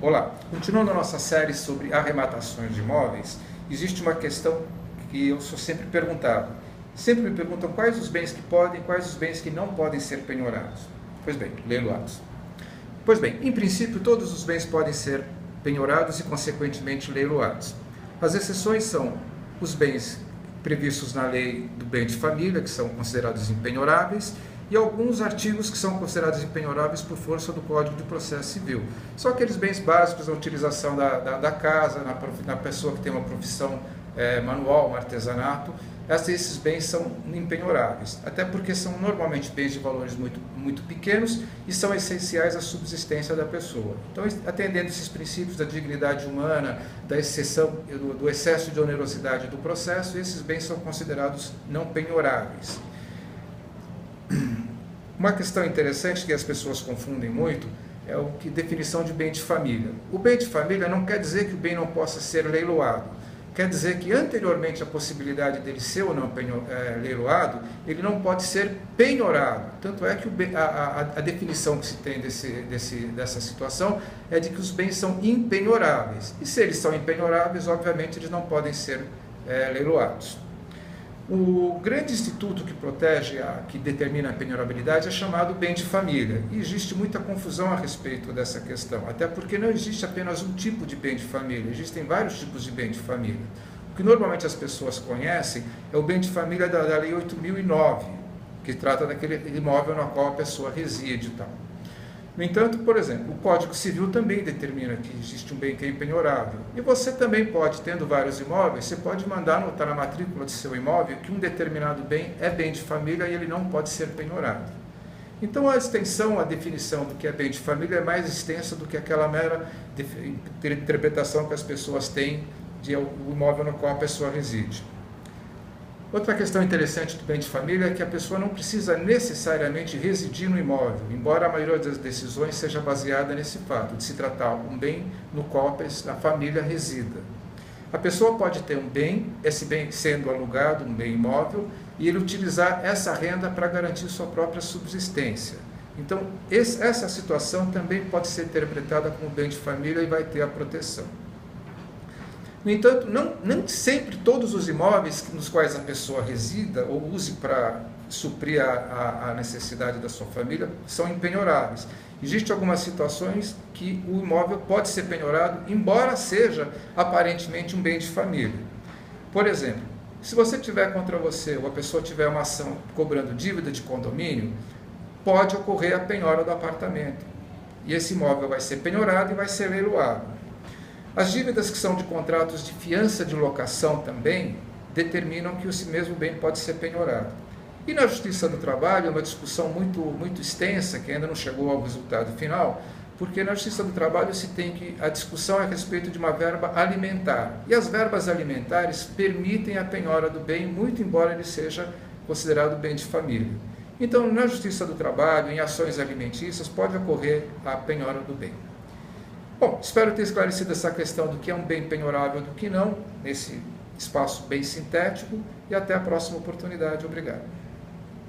Olá, continuando a nossa série sobre arrematações de imóveis, existe uma questão que eu sou sempre perguntado. Sempre me perguntam quais os bens que podem, quais os bens que não podem ser penhorados. Pois bem, leiloados. Pois bem, em princípio todos os bens podem ser penhorados e consequentemente leiloados. As exceções são os bens previstos na lei do bem de família, que são considerados impenhoráveis, e alguns artigos que são considerados impenhoráveis por força do Código de Processo Civil. São aqueles bens básicos da utilização da casa, na pessoa que tem uma profissão manual, um artesanato. Esses bens são impenhoráveis, até porque são normalmente bens de valores muito pequenos e são essenciais à subsistência da pessoa. Então, atendendo esses princípios da dignidade humana, da exceção, do excesso de onerosidade do processo, esses bens são considerados não penhoráveis. Uma questão interessante que as pessoas confundem muito é a definição de bem de família. O bem de família não quer dizer que o bem não possa ser leiloado. Quer dizer que anteriormente à possibilidade dele ser ou não leiloado, ele não pode ser penhorado. Tanto é que a definição que se tem dessa situação é de que os bens são impenhoráveis. E se eles são impenhoráveis, obviamente eles não podem ser leiloados. O grande instituto que protege, que determina a penhorabilidade é chamado bem de família. E existe muita confusão a respeito dessa questão, até porque não existe apenas um tipo de bem de família, existem vários tipos de bem de família. O que normalmente as pessoas conhecem é o bem de família da Lei 8.009, que trata daquele imóvel no qual a pessoa reside e tal. No entanto, por exemplo, o Código Civil também determina que existe um bem que é impenhorável. E você também pode, tendo vários imóveis, você pode mandar anotar na matrícula do seu imóvel que um determinado bem é bem de família e ele não pode ser penhorado. Então a extensão, a definição do que é bem de família é mais extensa do que aquela mera interpretação que as pessoas têm do imóvel no qual a pessoa reside. Outra questão interessante do bem de família é que a pessoa não precisa necessariamente residir no imóvel, embora a maioria das decisões seja baseada nesse fato, de se tratar um bem no qual a família resida. A pessoa pode ter um bem, esse bem sendo alugado, um bem imóvel, e ele utilizar essa renda para garantir sua própria subsistência. Então, essa situação também pode ser interpretada como bem de família e vai ter a proteção. No entanto, não sempre todos os imóveis nos quais a pessoa resida ou use para suprir a necessidade da sua família são impenhoráveis. Existem algumas situações que o imóvel pode ser penhorado, embora seja aparentemente um bem de família. Por exemplo, se você tiver contra você ou a pessoa tiver uma ação cobrando dívida de condomínio, pode ocorrer a penhora do apartamento. E esse imóvel vai ser penhorado e vai ser leiloado. As dívidas que são de contratos de fiança de locação também determinam que esse mesmo bem pode ser penhorado. E na Justiça do Trabalho, uma discussão muito extensa, que ainda não chegou ao resultado final, porque na Justiça do Trabalho a discussão é a respeito de uma verba alimentar. E as verbas alimentares permitem a penhora do bem, muito embora ele seja considerado bem de família. Então, na Justiça do Trabalho, em ações alimentícias, pode ocorrer a penhora do bem. Bom, espero ter esclarecido essa questão do que é um bem penhorável e do que não, nesse espaço bem sintético, e até a próxima oportunidade. Obrigado.